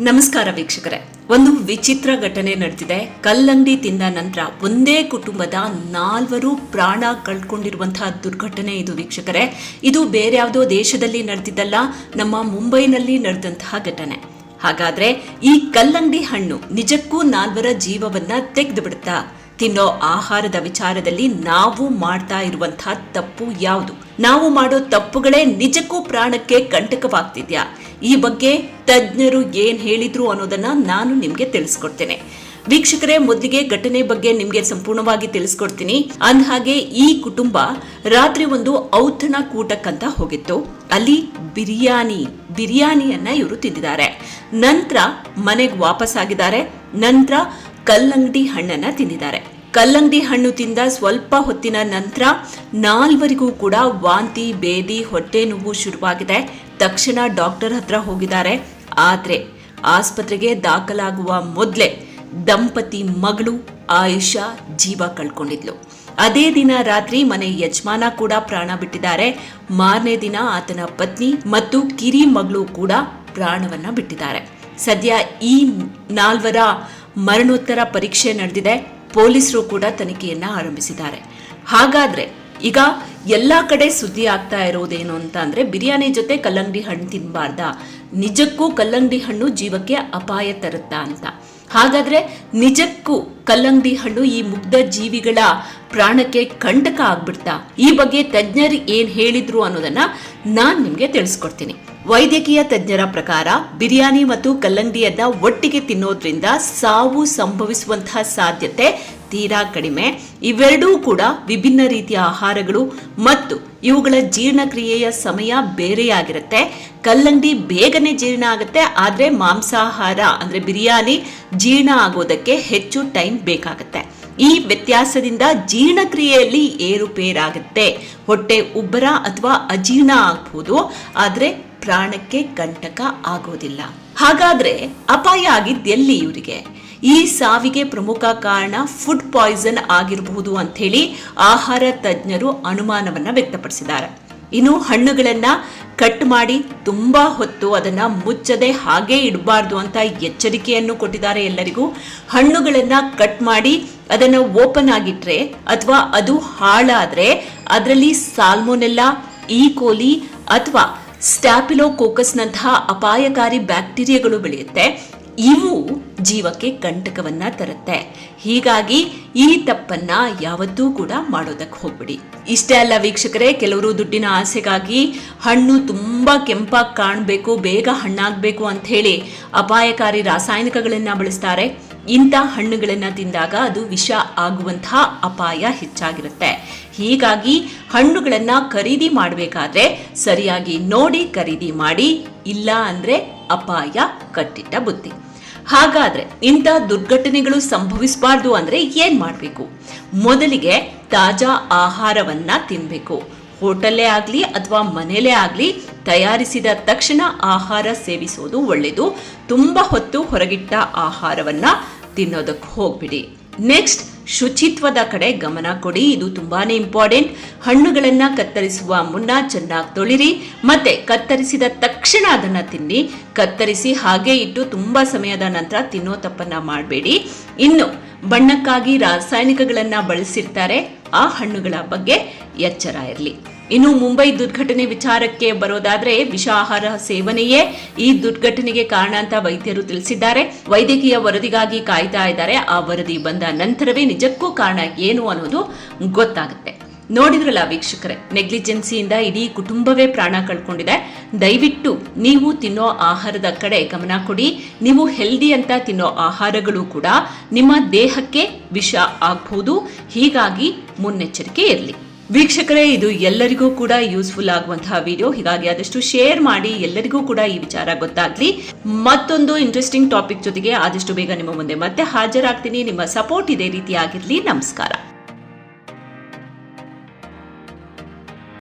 ನಮಸ್ಕಾರ ವೀಕ್ಷಕರೇ, ಒಂದು ವಿಚಿತ್ರ ಘಟನೆ ನಡೆದಿದೆ. ಕಲ್ಲಂಗಡಿ ತಿಂದ ನಂತರ ಒಂದೇ ಕುಟುಂಬದ 4 ಪ್ರಾಣ ಕಳ್ಕೊಂಡಿರುವಂತಹ ದುರ್ಘಟನೆ ಇದು ವೀಕ್ಷಕರೇ. ಇದು ಬೇರೆ ಯಾವುದೋ ದೇಶದಲ್ಲಿ ನಡೆದಿದ್ದಲ್ಲ, ನಮ್ಮ ಮುಂಬೈನಲ್ಲಿ ನಡೆದಂತಹ ಘಟನೆ. ಹಾಗಾದ್ರೆ ಈ ಕಲ್ಲಂಗಡಿ ಹಣ್ಣು ನಿಜಕ್ಕೂ 4 ಜೀವವನ್ನ ತೆಗೆದು ಬಿಡುತ್ತಾ? ತಿನ್ನೋ ಆಹಾರದ ವಿಚಾರದಲ್ಲಿ ನಾವು ಮಾಡ್ತಾ ಇರುವಂತಹ ತಪ್ಪು ಯಾವುದು? ನಾವು ಮಾಡೋ ತಪ್ಪುಗಳೇ ನಿಜಕ್ಕೂ ಪ್ರಾಣಕ್ಕೆ ಕಂಟಕವಾಗ್ತಿದ್ಯಾ? ಈ ಬಗ್ಗೆ ತಜ್ಞರು ಏನ್ ಹೇಳಿದ್ರು ಅನ್ನೋದನ್ನ ನಾನು ನಿಮ್ಗೆ ತಿಳಿಸ್ಕೊಡ್ತೇನೆ. ವೀಕ್ಷಕರೇ, ಮೊದಲಿಗೆ ಘಟನೆ ಬಗ್ಗೆ ನಿಮ್ಗೆ ಸಂಪೂರ್ಣವಾಗಿ ತಿಳಿಸ್ಕೊಡ್ತೀನಿ. ಅಂದಹಾಗೆ ಈ ಕುಟುಂಬ ರಾತ್ರಿ ಒಂದು ಔತಣ ಕೂಟಕ್ಕಂತ ಹೋಗಿತ್ತು. ಅಲ್ಲಿ ಬಿರಿಯಾನಿಯನ್ನ ಇವರು ತಿಂದಿದ್ದಾರೆ. ನಂತರ ಮನೆಗೆ ವಾಪಸ್ ಆಗಿದ್ದಾರೆ. ನಂತರ ಕಲ್ಲಂಗಡಿ ಹಣ್ಣನ್ನ ತಿಂದಿದ್ದಾರೆ. ಕಲ್ಲಂಗಡಿ ಹಣ್ಣು ತಿಂದ ಸ್ವಲ್ಪ ಹೊತ್ತಿನ ನಂತರ 4 ಕೂಡ ವಾಂತಿ, ಬೇದಿ, ಹೊಟ್ಟೆ ನೋವು ಶುರುವಾಗಿದೆ. ತಕ್ಷಣ ಡಾಕ್ಟರ್ ಹತ್ರ ಹೋಗಿದ್ದಾರೆ. ಆದ್ರೆ ಆಸ್ಪತ್ರೆಗೆ ದಾಖಲಾಗುವ ಮೊದಲೇ ದಂಪತಿ ಮಗಳು ಆಯುಷಾ ಜೀವ ಕಳ್ಕೊಂಡಿದ್ಲು. ಅದೇ ದಿನ ರಾತ್ರಿ ಮನೆ ಯಜಮಾನ ಕೂಡ ಪ್ರಾಣ ಬಿಟ್ಟಿದ್ದಾರೆ. ಮಾರನೇ ದಿನ ಆತನ ಪತ್ನಿ ಮತ್ತು ಕಿರಿ ಮಗಳು ಕೂಡ ಪ್ರಾಣವನ್ನ ಬಿಟ್ಟಿದ್ದಾರೆ. ಸದ್ಯ ಈ 4 ಮರಣೋತ್ತರ ಪರೀಕ್ಷೆ ನಡೆದಿದೆ. ಪೊಲೀಸರು ಕೂಡ ತನಿಖೆಯನ್ನ ಆರಂಭಿಸಿದ್ದಾರೆ. ಹಾಗಾದ್ರೆ ಈಗ ಎಲ್ಲಾ ಕಡೆ ಸುದ್ದಿ ಆಗ್ತಾ ಇರೋದೇನು ಅಂತ ಅಂದ್ರೆ, ಬಿರಿಯಾನಿ ಜೊತೆ ಕಲ್ಲಂಗಡಿ ಹಣ್ಣು ತಿನ್ನಬಾರ್ದಾ? ನಿಜಕ್ಕೂ ಕಲ್ಲಂಗಡಿ ಹಣ್ಣು ಜೀವಕ್ಕೆ ಅಪಾಯ ತರುತ್ತಾ ಅಂತ. ಹಾಗಾದ್ರೆ ನಿಜಕ್ಕೂ ಕಲ್ಲಂಗಡಿ ಹಣ್ಣು ಈ ಮುಗ್ಧ ಜೀವಿಗಳ ಪ್ರಾಣಕ್ಕೆ ಕಂಟಕ ಆಗ್ಬಿಡ್ತಾ? ಈ ಬಗ್ಗೆ ತಜ್ಞರು ಏನ್ ಹೇಳಿದ್ರು ಅನ್ನೋದನ್ನ ನಾನ್ ನಿಮ್ಗೆ ತಿಳಿಸ್ಕೊಡ್ತೀನಿ. ವೈದ್ಯಕೀಯ ತಜ್ಞರ ಪ್ರಕಾರ ಬಿರಿಯಾನಿ ಮತ್ತು ಕಲ್ಲಂಗಡಿಯನ್ನ ಒಟ್ಟಿಗೆ ತಿನ್ನೋದ್ರಿಂದ ಸಾವು ಸಂಭವಿಸುವಂತಹ ಸಾಧ್ಯತೆ ತೀರಾ ಕಡಿಮೆ. ಇವೆರಡೂ ಕೂಡ ವಿಭಿನ್ನ ರೀತಿಯ ಆಹಾರಗಳು ಮತ್ತು ಇವುಗಳ ಜೀರ್ಣಕ್ರಿಯೆಯ ಸಮಯ ಬೇರೆಯಾಗಿರುತ್ತೆ. ಕಲ್ಲಂಗಡಿ ಬೇಗನೆ ಜೀರ್ಣ ಆಗುತ್ತೆ, ಆದ್ರೆ ಮಾಂಸಾಹಾರ ಅಂದ್ರೆ ಬಿರಿಯಾನಿ ಜೀರ್ಣ ಆಗೋದಕ್ಕೆ ಹೆಚ್ಚು ಟೈಮ್ ಬೇಕಾಗುತ್ತೆ. ಈ ವ್ಯತ್ಯಾಸದಿಂದ ಜೀರ್ಣಕ್ರಿಯೆಯಲ್ಲಿ ಏರುಪೇರಾಗುತ್ತೆ. ಹೊಟ್ಟೆ ಉಬ್ಬರ ಅಥವಾ ಅಜೀರ್ಣ ಆಗಬಹುದು, ಆದ್ರೆ ಪ್ರಾಣಕ್ಕೆ ಕಂಟಕ ಆಗೋದಿಲ್ಲ. ಹಾಗಾದ್ರೆ ಅಪಾಯ ಆಗಿದ್ದೆಲ್ಲಿ ಇವರಿಗೆ? ಈ ಸಾವಿಗೆ ಪ್ರಮುಖ ಕಾರಣ ಫುಡ್ ಪಾಯ್ಸನ್ ಆಗಿರಬಹುದು ಅಂತ ಹೇಳಿ ಆಹಾರ ತಜ್ಞರು ಅನುಮಾನವನ್ನ ವ್ಯಕ್ತಪಡಿಸಿದ್ದಾರೆ. ಇನ್ನು ಹಣ್ಣುಗಳನ್ನ ಕಟ್ ಮಾಡಿ ತುಂಬಾ ಹೊತ್ತು ಅದನ್ನ ಮುಚ್ಚದೆ ಹಾಗೆ ಇಡಬಾರ್ದು ಅಂತ ಎಚ್ಚರಿಕೆಯನ್ನು ಕೊಟ್ಟಿದ್ದಾರೆ ಎಲ್ಲರಿಗೂ. ಹಣ್ಣುಗಳನ್ನ ಕಟ್ ಮಾಡಿ ಅದನ್ನ ಓಪನ್ ಆಗಿಟ್ರೆ ಅಥವಾ ಅದು ಹಾಳಾದ್ರೆ ಅದರಲ್ಲಿ ಸಾಲ್ಮೊನೆಲ್ಲಾ, ಈ ಕೋಲಿ ಅಥವಾ ಸ್ಟ್ಯಾಪಿಲೋಕೋಕಸ್ ನಂತಹ ಅಪಾಯಕಾರಿ ಬ್ಯಾಕ್ಟೀರಿಯಾಗಳು ಬೆಳೆಯುತ್ತೆ. ಇವು ಜೀವಕ್ಕೆ ಕಂಟಕವನ್ನ ತರುತ್ತೆ. ಹೀಗಾಗಿ ಈ ತಪ್ಪನ್ನ ಯಾವತ್ತೂ ಕೂಡ ಮಾಡೋದಕ್ಕೆ ಹೋಗ್ಬಿಡಿ. ಇಷ್ಟೇ ಅಲ್ಲ ವೀಕ್ಷಕರೇ, ಕೆಲವರು ದುಡ್ಡಿನ ಆಸೆಗಾಗಿ ಹಣ್ಣು ತುಂಬಾ ಕೆಂಪಾಗಿ ಕಾಣಬೇಕು, ಬೇಗ ಹಣ್ಣಾಗಬೇಕು ಅಂತ ಹೇಳಿ ಅಪಾಯಕಾರಿ ರಾಸಾಯನಿಕಗಳನ್ನ ಬಳಸ್ತಾರೆ. ಇಂಥ ಹಣ್ಣುಗಳನ್ನ ತಿಂದಾಗ ಅದು ವಿಷ ಆಗುವಂತಹ ಅಪಾಯ ಹೆಚ್ಚಾಗಿರುತ್ತೆ. ಹೀಗಾಗಿ ಹಣ್ಣುಗಳನ್ನ ಖರೀದಿ ಮಾಡಬೇಕಾದ್ರೆ ಸರಿಯಾಗಿ ನೋಡಿ ಖರೀದಿ ಮಾಡಿ, ಇಲ್ಲ ಅಂದ್ರೆ ಅಪಾಯ ಕಟ್ಟಿಟ್ಟ ಬುತ್ತಿ. ಹಾಗಾದ್ರೆ ಇಂಥ ದುರ್ಘಟನೆಗಳು ಸಂಭವಿಸಬಾರ್ದು ಅಂದ್ರೆ ಏನ್ ಮಾಡ್ಬೇಕು? ಮೊದಲಿಗೆ ತಾಜಾ ಆಹಾರವನ್ನ ತಿನ್ಬೇಕು. ಹೋಟೆಲ್ಲೇ ಆಗ್ಲಿ ಅಥವಾ ಮನೆಯಲ್ಲೇ ಆಗ್ಲಿ ತಯಾರಿಸಿದ ತಕ್ಷಣ ಆಹಾರ ಸೇವಿಸೋದು ಒಳ್ಳೆಯದು. ತುಂಬಾ ಹೊತ್ತು ಹೊರಗಿಟ್ಟ ಆಹಾರವನ್ನ ತಿನ್ನೋದಕ್ಕೆ ಹೋಗ್ಬಿಡಿ. ನೆಕ್ಸ್ಟ್, ಶುಚಿತ್ವದ ಕಡೆ ಗಮನ ಕೊಡಿ. ಇದು ತುಂಬಾನೇ ಇಂಪಾರ್ಟೆಂಟ್. ಹಣ್ಣುಗಳನ್ನ ಕತ್ತರಿಸುವ ಮುನ್ನ ಚೆನ್ನಾಗಿ ತೊಳಿರಿ, ಮತ್ತೆ ಕತ್ತರಿಸಿದ ತಕ್ಷಣ ಅದನ್ನ ತಿನ್ನಿ. ಕತ್ತರಿಸಿ ಹಾಗೆ ಇಟ್ಟು ತುಂಬಾ ಸಮಯದ ನಂತರ ತಿನ್ನೋ ತಪ್ಪನ್ನ ಮಾಡಬೇಡಿ. ಇನ್ನು ಬಣ್ಣಕ್ಕಾಗಿ ರಾಸಾಯನಿಕಗಳನ್ನ ಬಳಸಿರ್ತಾರೆ, ಆ ಹಣ್ಣುಗಳ ಬಗ್ಗೆ ಎಚ್ಚರ ಇರಲಿ. ಇನ್ನು ಮುಂಬೈ ದುರ್ಘಟನೆ ವಿಚಾರಕ್ಕೆ ಬರೋದಾದ್ರೆ, ವಿಷ ಆಹಾರ ಸೇವನೆಯೇ ಈ ದುರ್ಘಟನೆಗೆ ಕಾರಣ ಅಂತ ವೈದ್ಯರು ತಿಳಿಸಿದ್ದಾರೆ. ವೈದ್ಯಕೀಯ ವರದಿಗಾಗಿ ಕಾಯ್ತಾ ಇದ್ದಾರೆ. ಆ ವರದಿ ಬಂದ ನಂತರವೇ ನಿಜಕ್ಕೂ ಕಾರಣ ಏನು ಅನ್ನೋದು ಗೊತ್ತಾಗುತ್ತೆ. ನೋಡಿದ್ರಲ್ಲ ವೀಕ್ಷಕರೇ, ನೆಗ್ಲಿಜೆನ್ಸಿಯಿಂದ ಇಡೀ ಕುಟುಂಬವೇ ಪ್ರಾಣ ಕಳ್ಕೊಂಡಿದೆ. ದಯವಿಟ್ಟು ನೀವು ತಿನ್ನೋ ಆಹಾರದ ಕಡೆ ಗಮನ ಕೊಡಿ. ನೀವು ಹೆಲ್ದಿ ಅಂತ ತಿನ್ನೋ ಆಹಾರಗಳು ಕೂಡ ನಿಮ್ಮ ದೇಹಕ್ಕೆ ವಿಷ ಆಗಬಹುದು. ಹೀಗಾಗಿ ಮುನ್ನೆಚ್ಚರಿಕೆ ಇರಲಿ. ವೀಕ್ಷಕರೇ, ಇದು ಎಲ್ಲರಿಗೂ ಕೂಡ ಯೂಸ್ಫುಲ್ ಆಗುವಂತಹ ವಿಡಿಯೋ. ಹೀಗಾಗಿ ಆದಷ್ಟು ಶೇರ್ ಮಾಡಿ, ಎಲ್ಲರಿಗೂ ಕೂಡ ಈ ವಿಚಾರ ಗೊತ್ತಾಗ್ಲಿ. ಮತ್ತೊಂದು ಇಂಟ್ರೆಸ್ಟಿಂಗ್ ಟಾಪಿಕ್ ಜೊತೆಗೆ ಆದಷ್ಟು ಬೇಗ ನಿಮ್ಮ ಮುಂದೆ ಮತ್ತೆ ಹಾಜರಾಗ್ತೀನಿ. ನಿಮ್ಮ ಸಪೋರ್ಟ್ ಇದೇ ರೀತಿ ಆಗಿರ್ಲಿ. ನಮಸ್ಕಾರ.